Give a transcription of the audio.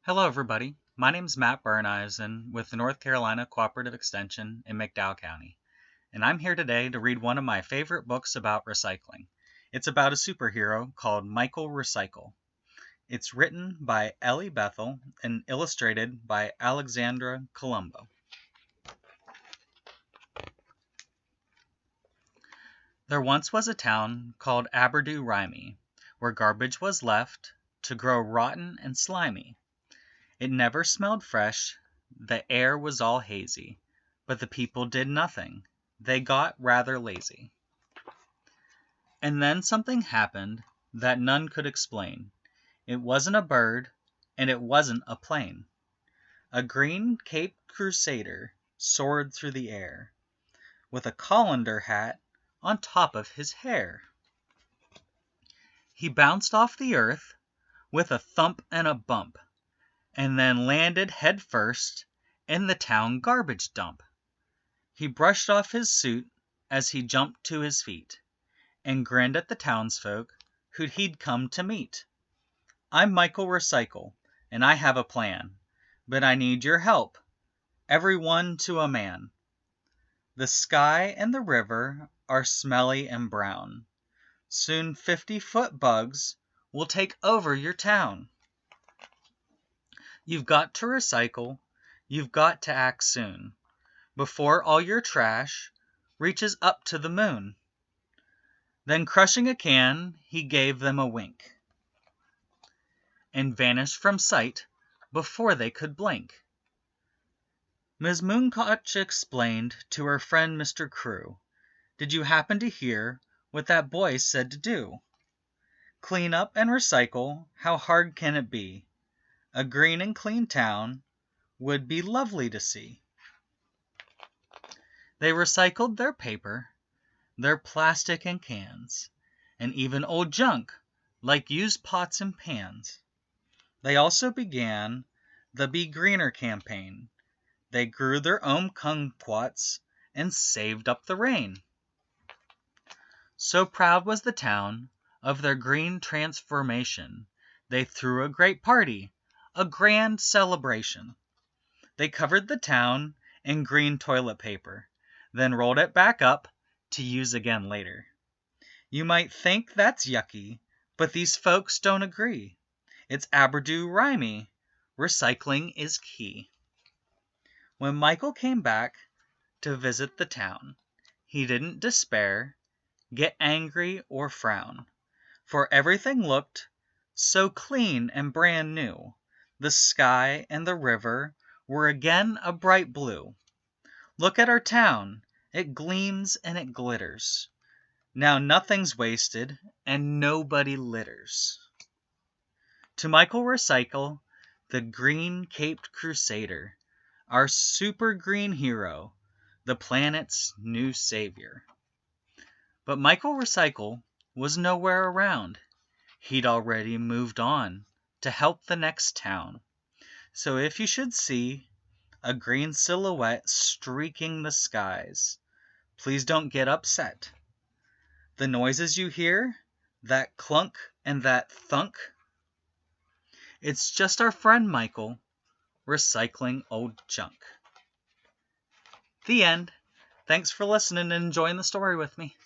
Hello, everybody. My name is Matt Burneisen with the North Carolina Cooperative Extension in McDowell County, and I'm here today to read one of my favorite books about recycling. It's about a superhero called Michael Recycle. It's written by Ellie Bethel and illustrated by Alexandra Colombo. There once was a town called Aberdew-Rymie, where garbage was left to grow rotten and slimy. It never smelled fresh, the air was all hazy, but the people did nothing. They got rather lazy. And then something happened that none could explain. It wasn't a bird, and it wasn't a plane. A green-caped crusader soared through the air, with a colander hat on top of his hair. He bounced off the earth with a thump and a bump, and then landed head first in the town garbage dump. He brushed off his suit as he jumped to his feet, and grinned at the townsfolk who he'd come to meet. "I'm Michael Recycle, and I have a plan, but I need your help, every one to a man. The sky and the river are smelly and brown. Soon 50-foot bugs will take over your town. You've got to recycle, you've got to act soon, before all your trash reaches up to the moon." Then crushing a can, he gave them a wink, and vanished from sight before they could blink. Ms. Mooncock explained to her friend Mr. Crew, "Did you happen to hear what that boy said to do? Clean up and recycle, how hard can it be? A green and clean town would be lovely to see." They recycled their paper, their plastic and cans, and even old junk like used pots and pans. They also began the Be Greener campaign. They grew their own kumquats and saved up the rain. So proud was the town of their green transformation, they threw a great party, a grand celebration. They covered the town in green toilet paper, then rolled it back up to use again later. You might think that's yucky, but these folks don't agree. It's Aberdew-Rymie. Recycling is key. When Michael came back to visit the town, he didn't despair, get angry, or frown, for everything looked so clean and brand new. The sky and the river were again a bright blue. "Look at our town, it gleams and it glitters. Now nothing's wasted and nobody litters." To Michael Recycle, the green-caped crusader, our super green hero, the planet's new savior. But Michael Recycle was nowhere around. He'd already moved on to help the next town. So if you should see a green silhouette streaking the skies, please don't get upset. The noises you hear, that clunk and that thunk, it's just our friend Michael recycling old junk. The end. Thanks for listening and enjoying the story with me.